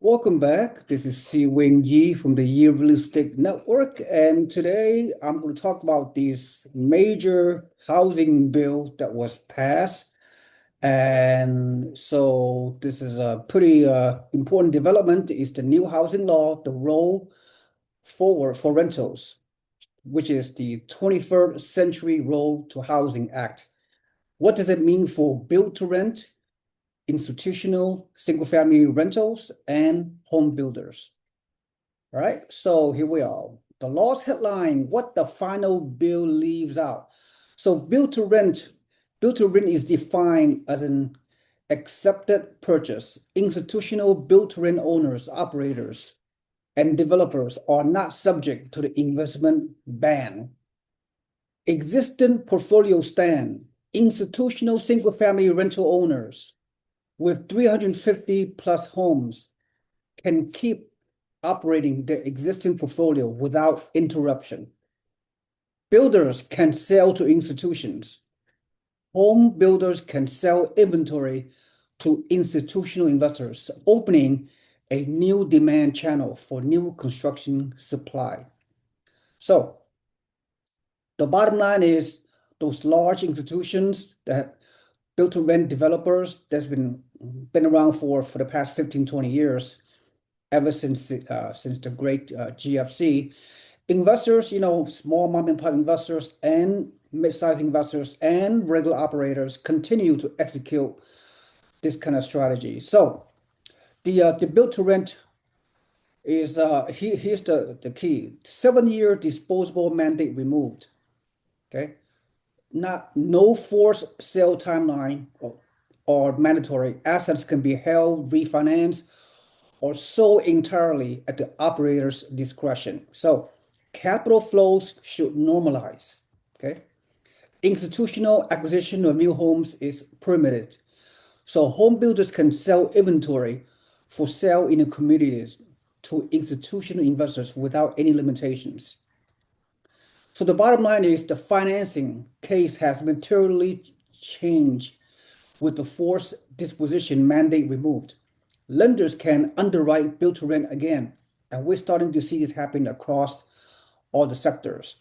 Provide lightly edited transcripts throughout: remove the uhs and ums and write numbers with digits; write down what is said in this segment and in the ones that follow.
Welcome back. This is SeeWing Yee from the Yee Real Estate Network, and today I'm going to talk about this major housing bill that was passed. And so this is a pretty important development. Is the new housing law, the roll forward for rentals, which is the 21st Century Road to Housing Act. What does it mean for build to rent, institutional single-family rentals, and home builders? All right, so here we are. The law's headline, what the final bill leaves out. So build to rent is defined as an accepted purchase. Institutional build to rent owners, operators, and developers are not subject to the investment ban. Existing portfolio stand, institutional single-family rental owners with 350 plus homes can keep operating their existing portfolio without interruption. Builders can sell to institutions. Home builders can sell inventory to institutional investors, opening a new demand channel for new construction supply. So the bottom line is those large institutions that built to rent developers that's been around for the past 15, 20 years, ever since the great GFC. Investors, small mom and pop investors and mid-sized investors and regular operators continue to execute this kind of strategy. So the build to rent is here's the key: 7-year disposable mandate removed. Okay, no forced sale timeline or mandatory. Assets can be held, refinanced, or sold entirely at the operator's discretion. So capital flows should normalize. Okay. Institutional acquisition of new homes is permitted. So home builders can sell inventory for sale in the communities to institutional investors without any limitations. So the bottom line is the financing case has materially changed with the forced disposition mandate removed. Lenders can underwrite build to rent again, and we're starting to see this happen across all the sectors.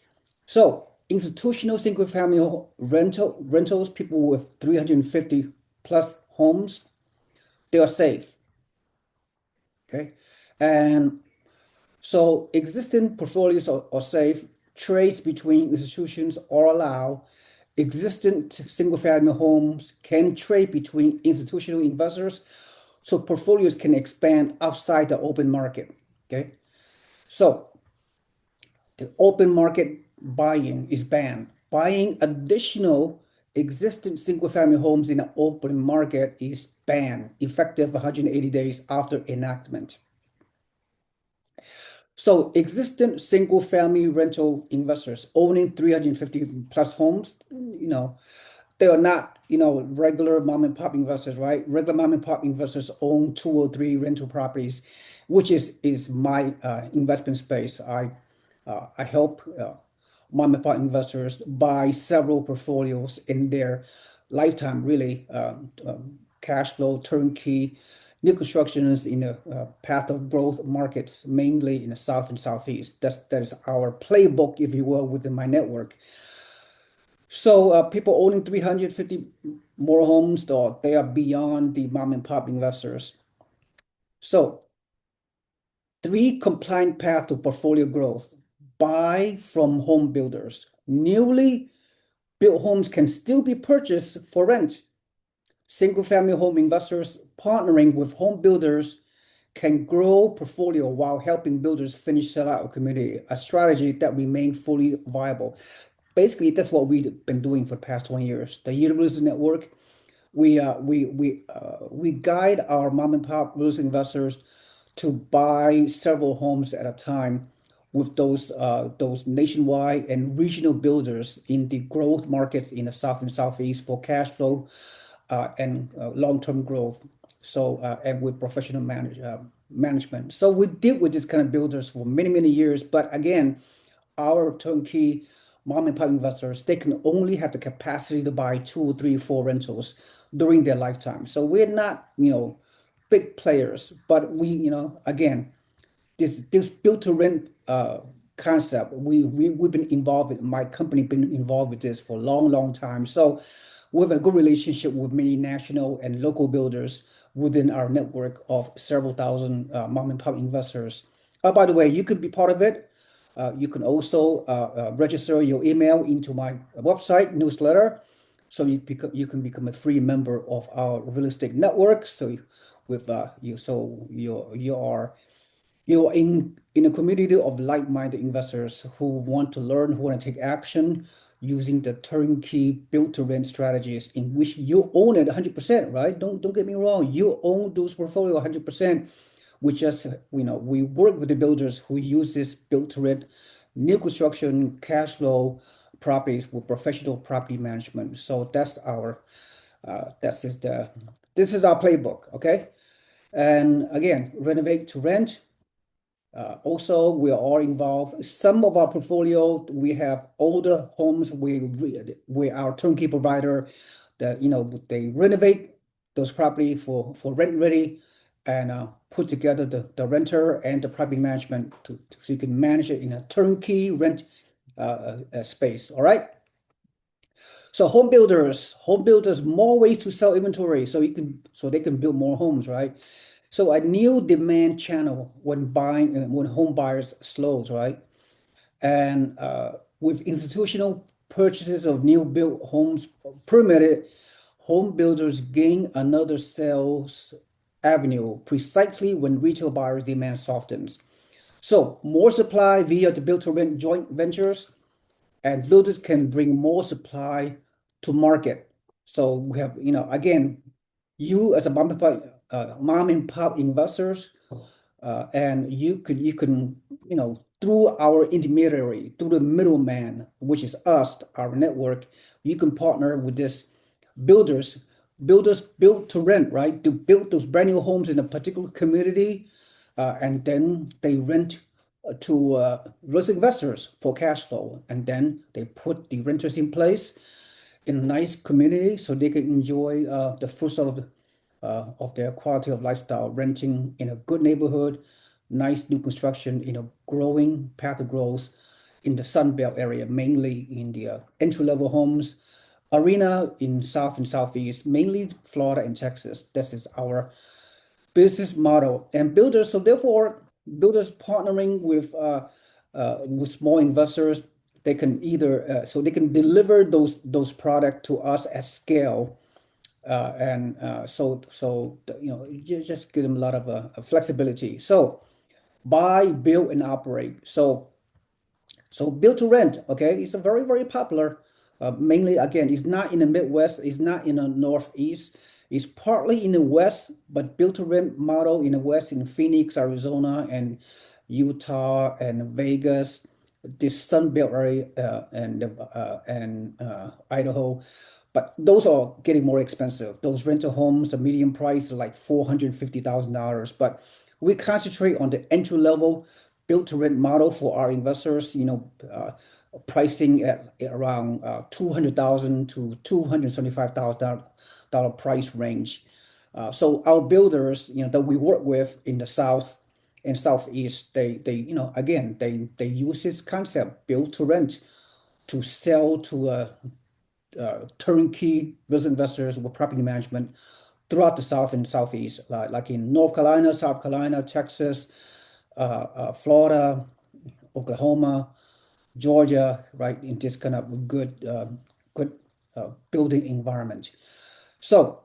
So institutional single family rentals, people with 350 plus homes, they are safe. Okay. And so existing portfolios are safe. Trades between institutions are allowed. Existing single family homes can trade between institutional investors. So portfolios can expand outside the open market. Okay. So the open market buying is banned. Buying additional existing single family homes in the open market is banned, effective 180 days after enactment. So existing single family rental investors owning 350 plus homes, they are not, regular mom and pop investors, right? Regular mom and pop investors own 2 or 3 rental properties, which is my investment space. I help mom and pop investors buy several portfolios in their lifetime, really, cash flow, turnkey, new constructions in the path of growth markets, mainly in the South and Southeast. That is our playbook, if you will, within my network. So people owning 350 more homes, though, they are beyond the mom and pop investors. So 3 compliant path to portfolio growth. Buy from home builders. Newly built homes can still be purchased for rent. Single-family home investors partnering with home builders can grow portfolio while helping builders finish sell out a community, a strategy that remains fully viable. Basically, that's what we've been doing for the past 20 years. The Yee Real Estate Network, we guide our mom and pop real estate investors to buy several homes at a time with those nationwide and regional builders in the growth markets in the South and Southeast for cash flow and long-term growth. So and with professional management. So we deal with this kind of builders for many, many years. But again, our turnkey mom and pop investors, they can only have the capacity to buy 2 or 3, 4 rentals during their lifetime. So we're not, big players, but again, this build to rent concept, we've been involved with, my company been involved with this for a long time. So we have a good relationship with many national and local builders within our network of several thousand mom and pop investors. By the way, you could be part of it. You can also register your email into my website newsletter, so you can become a free member of our real estate network. So with you, so you're in a community of like-minded investors who want to learn, who want to take action using the turnkey build-to-rent strategies in which you own it 100%, right? Don't get me wrong. You own those portfolio 100%. We just, we work with the builders who use this build-to-rent new construction cash flow properties with professional property management. So this is our playbook, okay? And again, renovate to rent. Also, we are all involved. Some of our portfolio, we have older homes. We our turnkey provider that they renovate those property for rent ready, and put together the renter and the property management so you can manage it in a turnkey rent space. All right. So home builders, more ways to sell inventory so they can build more homes, right? So a new demand channel when when home buyers slows, right? And with institutional purchases of new built homes permitted, home builders gain another sales avenue precisely when retail buyers demand softens. So more supply via the build to rent joint ventures, and builders can bring more supply to market. So we have, again, you as a mom and pop investors, and you can, through our intermediary, through the middleman, which is us, our network, you can partner with this builders, builders build to rent, right? To build those brand new homes in a particular community, and then they rent to those investors for cash flow, and then they put the renters in place in a nice community so they can enjoy the fruits of their quality of lifestyle, renting in a good neighborhood, nice new construction in a growing path of growth in the Sun Belt area, mainly in the entry-level homes, arena in South and Southeast, mainly Florida and Texas. This is our business model. And builders, so therefore, builders partnering with small investors, they can either they can deliver those product to us at scale, and you just give them a lot of flexibility. So buy, build, and operate. So build to rent, okay, it's a very popular. Mainly, again, it's not in the Midwest, it's not in the Northeast, it's partly in the West, but build to rent model in the West, in Phoenix, Arizona, and Utah, and Vegas, this Sun Belt area, and Idaho. But those are getting more expensive. Those rental homes, the median price is like $450,000. But we concentrate on the entry level built to rent model for our investors, pricing at around $200,000 to $275,000 price range. So our builders, that we work with in the South and Southeast, again, they use this concept built to rent to sell to turnkey real investors with property management throughout the South and Southeast, like in North Carolina, South Carolina, Texas, Florida, Oklahoma, Georgia, right, in this kind of good building environment. So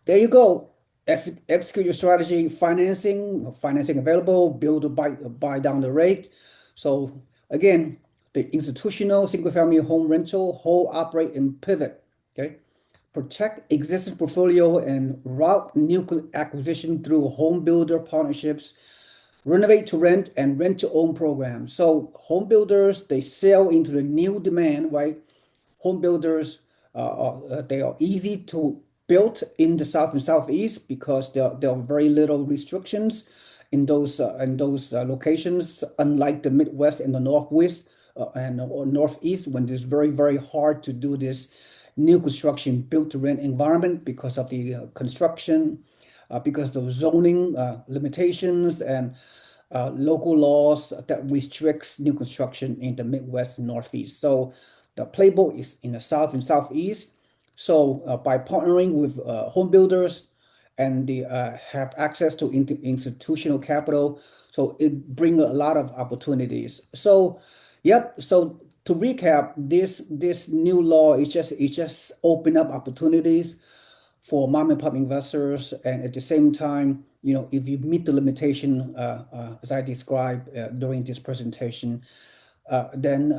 there you go. Execute your strategy, financing available, build or buy down the rate. So again, the institutional single-family home rental, hold, operate, and pivot. Okay, protect existing portfolio and route new acquisition through home builder partnerships, renovate to rent, and rent to own programs. So home builders, they sell into the new demand, right? Home builders, they are easy to build in the South and Southeast because there are very little restrictions in those locations, unlike the Midwest and the Northwest or Northeast, when it's very hard to do this new construction built to rent environment because of the construction because the zoning limitations and local laws that restricts new construction in the Midwest and Northeast. So the playbook is in the South and Southeast. So by partnering with home builders and they have access to institutional capital, so it brings a lot of opportunities. So, yep. So to recap, this new law is just open up opportunities for mom and pop investors, and at the same time, if you meet the limitation as I described during this presentation, then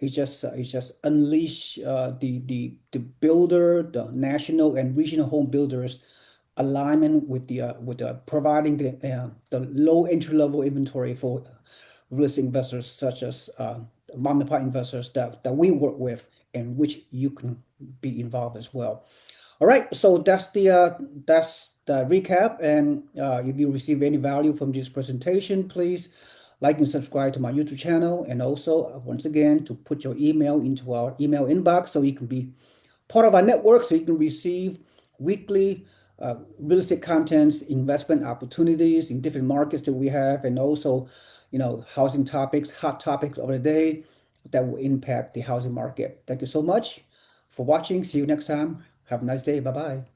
it just unleash the builder, the national and regional home builders alignment with providing the low entry level inventory for real estate investors such as mom and pop investors that we work with and which you can be involved as well. All right, so that's the recap. And if you receive any value from this presentation, please like and subscribe to my YouTube channel. And also, once again, to put your email into our email inbox so you can be part of our network, so you can receive weekly real estate contents, investment opportunities in different markets that we have, and also, housing topics, hot topics of the day that will impact the housing market. Thank you so much for watching. See you next time. Have a nice day. Bye bye.